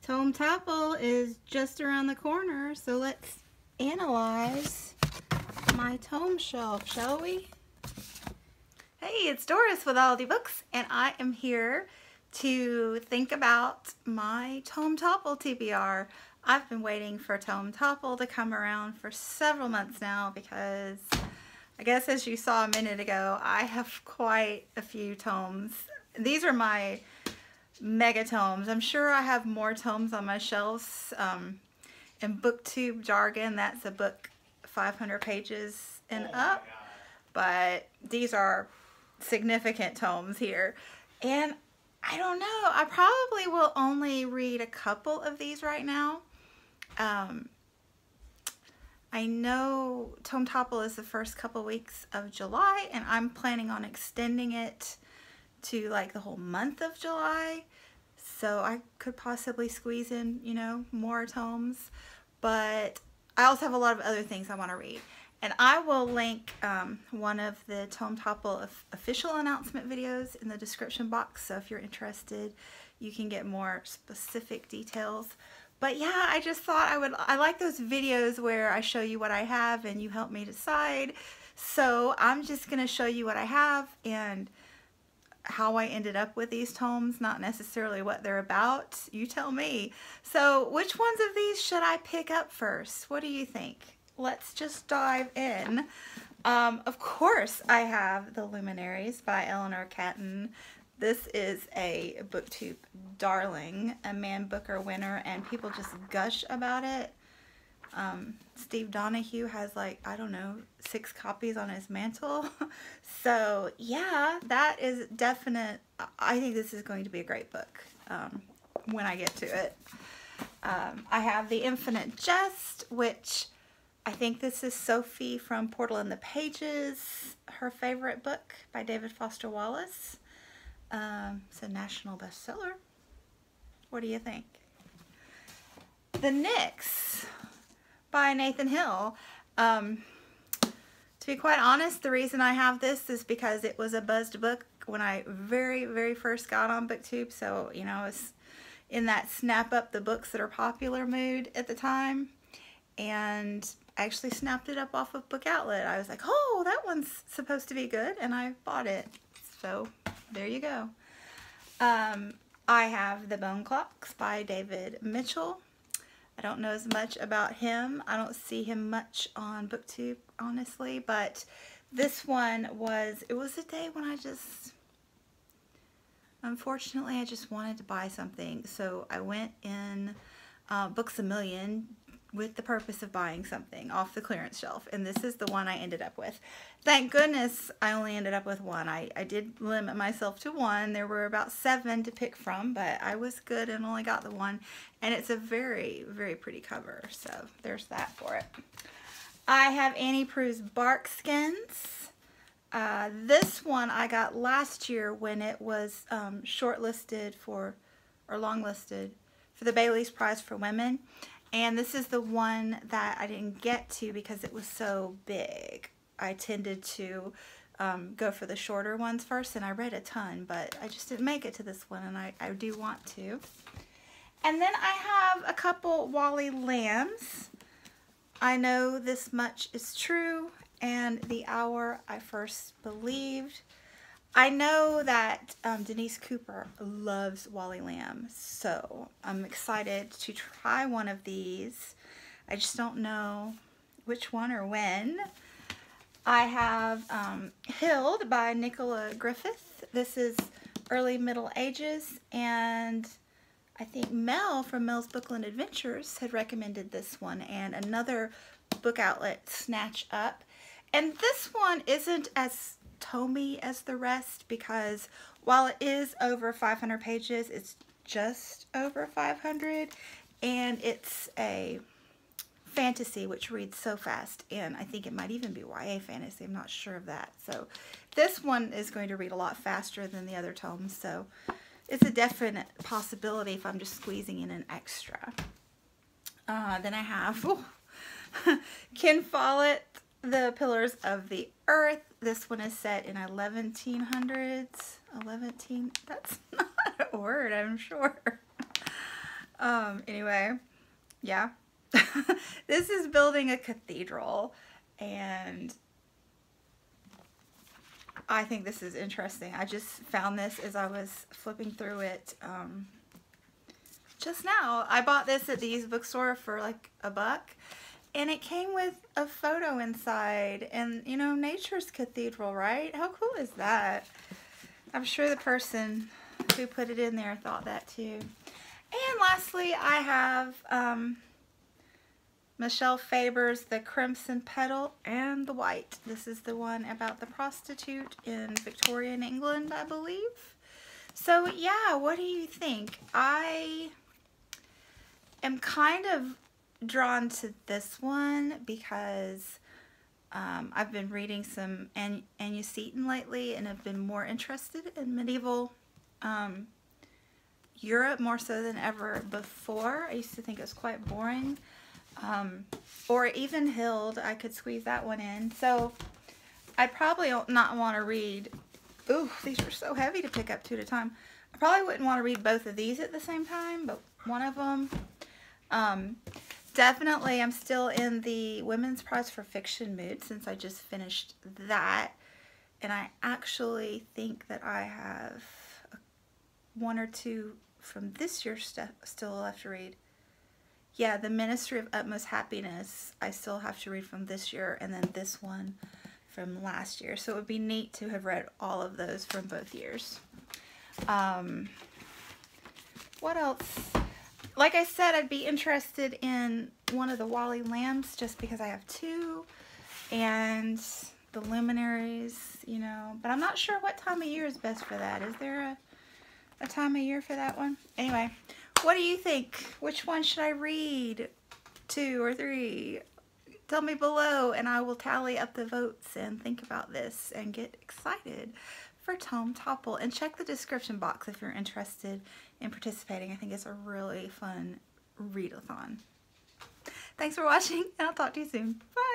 Tome Topple is just around the corner, so let's analyze my tome shelf, shall we? Hey, it's Doris with Aldi Books, and I am here to think about my Tome Topple TBR. I've been waiting for Tome Topple to come around for several months now because I guess as you saw a minute ago, I have quite a few tomes. These are my mega tomes. I'm sure I have more tomes on my shelves. In booktube jargon, that's a book 500 pages and up, but these are significant tomes here, and I don't know, I probably will only read a couple of these right now. I know Tome Topple is the first couple weeks of July, and I'm planning on extending it to like the whole month of July, so I could possibly squeeze in, you know, more tomes. But I also have a lot of other things I want to read, and I will link one of the Tome Topple official announcement videos in the description box, so if you're interested you can get more specific details. But yeah, I just thought I like those videos where I show you what I have and you help me decide. So I'm just going to show you what I have and how I ended up with these tomes, not necessarily what they're about. You tell me. So which ones of these should I pick up first? What do you think? Let's just dive in. Of course I have The Luminaries by Eleanor Catton. This is a booktube darling, a Man Booker winner, and people just gush about it. Steve Donahue has, like, I don't know, 6 copies on his mantle. So yeah, that is definite. I think this is going to be a great book when I get to it. I have The Infinite Jest, which I think this is Sophie from Portal in the Pages, her favorite book by David Foster Wallace. It's a national bestseller. What do you think? The Nyx by Nathan Hill. To be quite honest, the reason I have this is because it was a buzzed book when I very first got on BookTube. So, you know, I was in that snap up the books that are popular mood at the time. And I actually snapped it up off of Book Outlet. I was like, oh, that one's supposed to be good, and I bought it. So there you go. I have The Bone Clocks by David Mitchell. I don't know as much about him. I don't see him much on BookTube, honestly, but this one was, it was a day when I just, unfortunately, I just wanted to buy something. So I went in Books A Million with the purpose of buying something off the clearance shelf, and this is the one I ended up with. Thank goodness I only ended up with one. I did limit myself to one. There were about 7 to pick from, but I was good and only got the one, and it's a very pretty cover, so there's that for it. I have Annie Proulx's Bark Skins. This one I got last year when it was shortlisted for, or longlisted for the Bailey's Prize for Women. And this is the one that I didn't get to because it was so big. I tended to go for the shorter ones first, and I read a ton, but I just didn't make it to this one, and I do want to. And then I have a couple Wally Lambs. I Know This Much Is True, and The Hour I First Believed. I know that Denise Cooper loves Wally Lamb, so I'm excited to try one of these. I just don't know which one or when. I have Hild by Nicola Griffith. This is early Middle Ages, and I think Mel from Mel's Bookland Adventures had recommended this one, and another book outlet, Snatch Up. And this one isn't as tomey as the rest because while it is over 500 pages, it's just over 500, and it's a fantasy which reads so fast, and I think it might even be YA fantasy. I'm not sure of that. So this one is going to read a lot faster than the other tomes, so it's a definite possibility if I'm just squeezing in an extra. Then I have Ken Follett, The Pillars of the Earth. This one is set in 1100s. 11, that's not a word, I'm sure. Anyway, yeah. This is building a cathedral, and I think this is interesting. I just found this as I was flipping through it just now. I bought this at the used bookstore for like $1, and it came with a photo inside, and you know, nature's cathedral, right? How cool is that? I'm sure the person who put it in there thought that too. And lastly, I have Michelle Faber's The Crimson Petal and the White. This is the one about the prostitute in Victorian England, I believe. So yeah, what do you think? I am kind of drawn to this one because I've been reading some Anya Seton lately, and have been more interested in medieval Europe more so than ever before. I used to think it was quite boring. Or even Hild, I could squeeze that one in. So I'd probably not want to read, ooh, these are so heavy to pick up two at a time. I probably wouldn't want to read both of these at the same time, but one of them. Definitely I'm still in the Women's Prize for Fiction mood since I just finished that. And I actually think that I have one or two from this year still left to read. Yeah, The Ministry of Utmost Happiness I still have to read from this year, and then this one from last year. So it would be neat to have read all of those from both years. What else? Like I said, I'd be interested in one of the Wally Lambs just because I have two, and the Luminaries, you know, but I'm not sure what time of year is best for that. Is there a time of year for that one? Anyway, what do you think? Which one should I read? 2 or 3? Tell me below, and I will tally up the votes and think about this and get excited for Tome Topple. And check the description box if you're interested in participating. I think it's a really fun readathon. Thanks for watching, and I'll talk to you soon. Bye!